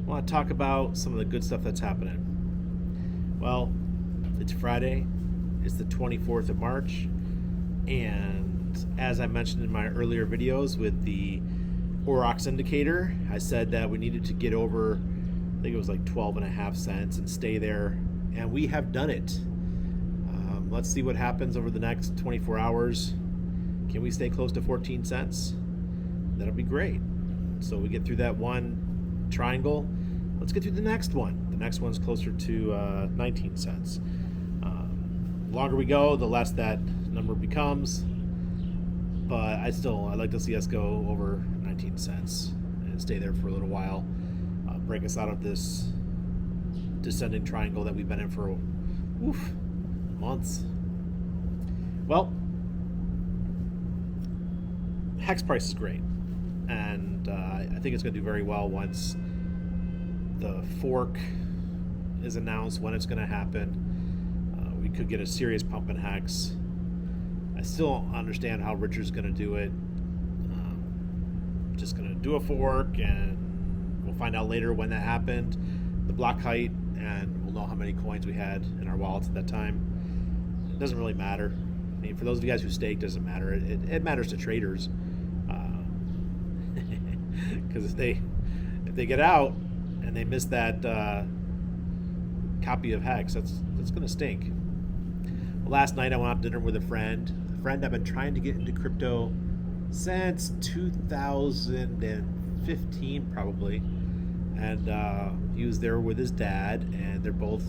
I want to talk about some of the good stuff that's happening. Well, it's Friday, it's the 24th of March, and as I mentioned in my earlier videos with the Aurochs indicator, I said that we needed to get over, I think it was like 12.5 cents and stay there, and we have done it. Let's see what happens over the next 24 hours. Can we stay close to 14 cents? That'll be great. So we get through that one triangle. Let's get through the next one. The next one's closer to 19 cents. The longer we go, the less that number becomes. But I'd like to see us go over 19 cents and stay there for a little while. Break us out of this descending triangle that we've been in for months. Well, HEX price is great, and I think it's going to do very well once the fork is announced, when it's going to happen. We could get a serious pump in HEX. I still don't understand how Richard's going to do it. Just going to do a fork, and we'll find out later when that happened, the block height, and we'll know how many coins we had in our wallets at that time. It doesn't really matter. I mean, for those of you guys who stake, it doesn't matter. It matters to traders, because if they get out and they miss that copy of HEX, that's going to stink. Well, last night I went out to dinner with a friend I've been trying to get into crypto since 2015 probably, and he was there with his dad, and they're both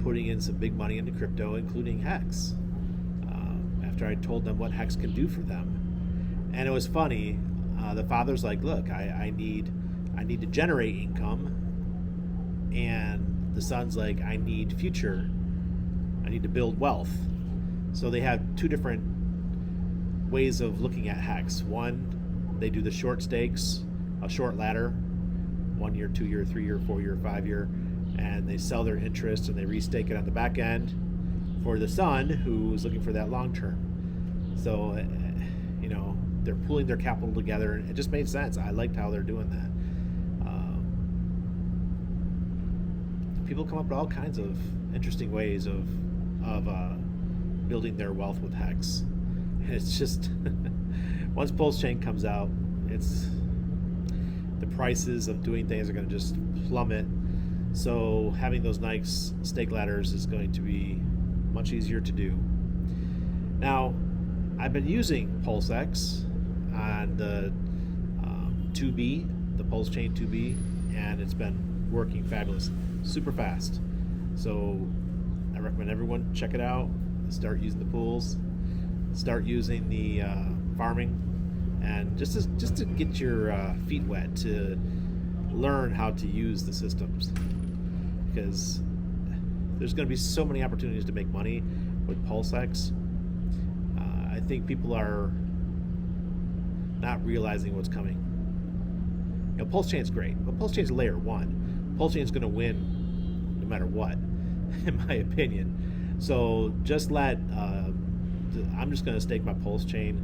putting in some big money into crypto, including HEX, after I told them what HEX can do for them. And it was funny. The father's like, look, I need to generate income, and the son's like, I need future. I need to build wealth. So they have two different ways of looking at HEX. One, they do the short stakes, a short ladder, 1 year, 2 year, 3 year, 4 year, 5 year, and they sell their interest and they restake it on the back end for the son who's looking for that long term. So, they're pooling their capital together, and it just made sense. I liked how they're doing that. People come up with all kinds of interesting ways of building their wealth with HEX. And it's just once PulseChain comes out, the prices of doing things are going to just plummet. So having those nice stake ladders is going to be much easier to do. Now, I've been using PulseX on the 2B, the PulseChain 2B, and it's been working fabulous, super fast. So I recommend everyone check it out. Start using the pools, start using the farming, and just to get your feet wet, to learn how to use the systems, because there's going to be so many opportunities to make money with PulseX. I think people are not realizing what's coming. PulseChain's great, but PulseChain's layer 1. PulseChain's going to win no matter what, in my opinion. So just I'm just going to stake my PulseChain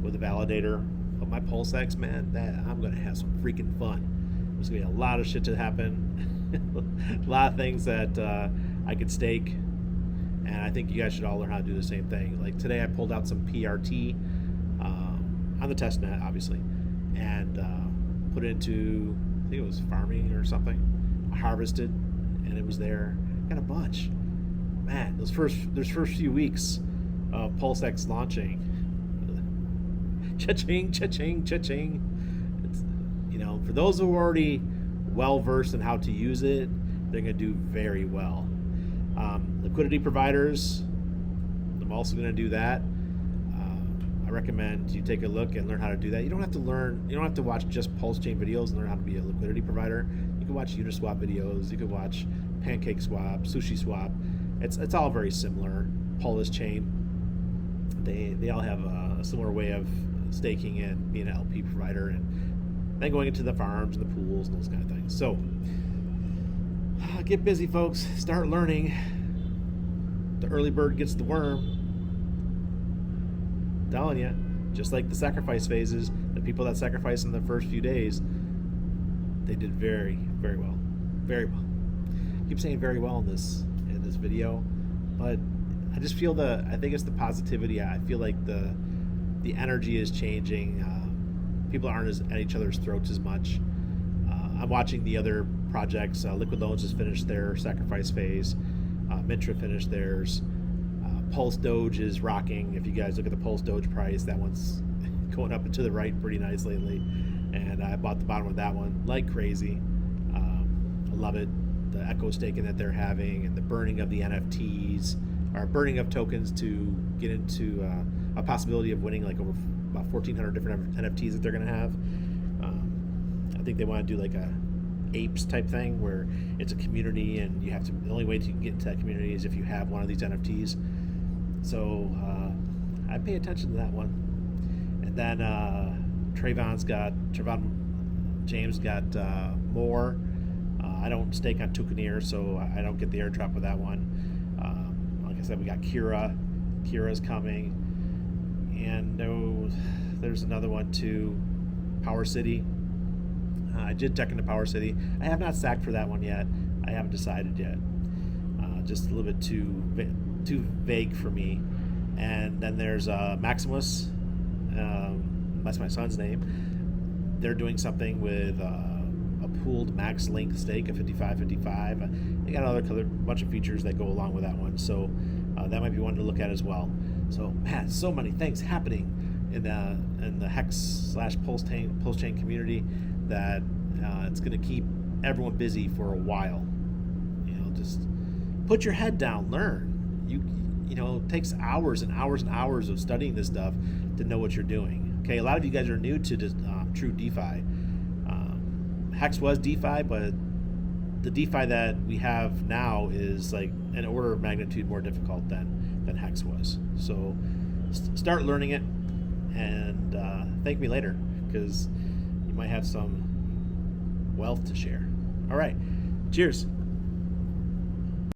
with a validator, but my PulseX, man, I'm going to have some freaking fun. There's going to be a lot of shit to happen, a lot of things that I could stake. And I think you guys should all learn how to do the same thing. Like today, I pulled out some PRT on the testnet, obviously, and put it into, I think it was farming or something. I harvested, and it was there. Got a bunch. Man, those first few weeks of PulseX launching, cha-ching, cha-ching, cha-ching. It's, for those who are already well versed in how to use it, they're going to do very well. Liquidity providers, I'm also going to do that. I recommend you take a look and learn how to do that. You don't have to watch just PulseChain videos and learn how to be a liquidity provider. You can watch Uniswap videos, you can watch PancakeSwap, SushiSwap. It's all very similar. PulseChain, they all have a similar way of staking and being an LP provider, and then going into the farms and the pools and those kind of things. So get busy, folks. Start learning. The early bird gets the worm. I'm telling you, just like the sacrifice phases, the people that sacrifice in the first few days, They did very, very well. Very well. I keep saying very well in this video, but I just feel I think it's the positivity. I feel like the energy is changing. People aren't at each other's throats as much. I'm watching the other projects. Liquid Loans has finished their sacrifice phase. Mintra finished theirs. Pulse Doge is rocking. If you guys look at the Pulse Doge price, that one's going up and to the right pretty nice lately. And I bought the bottom of that one like crazy. I love it. The echo staking that they're having and the burning of the NFTs, or burning of tokens to get into a possibility of winning like over about 1,400 different NFTs that they're going to have. I think they want to do like a apes type thing where it's a community and you have to, the only way to get into that community is if you have one of these NFTs. So I pay attention to that one. And then Trayvon James got more. I don't stake on Toucaneer, so I don't get the airdrop with that one. Like I said, we got Kira. Kira's coming. And there's another one too, Power City. I did check into Power City. I have not stacked for that one yet. I haven't decided yet. Just a little bit too vague for me. And then there's Maximus. That's my son's name. They're doing something with a pooled max length stake of 55.55. They got another bunch of features that go along with that one. So that might be one to look at as well. So man, so many things happening in the HEX / PulseChain community that it's going to keep everyone busy for a while. Just put your head down, learn. It takes hours and hours and hours of studying this stuff to know what you're doing. Okay, a lot of you guys are new to true DeFi. HEX was DeFi, but the DeFi that we have now is like an order of magnitude more difficult than HEX was. So start learning it and thank me later, because you might have some wealth to share. All right, cheers.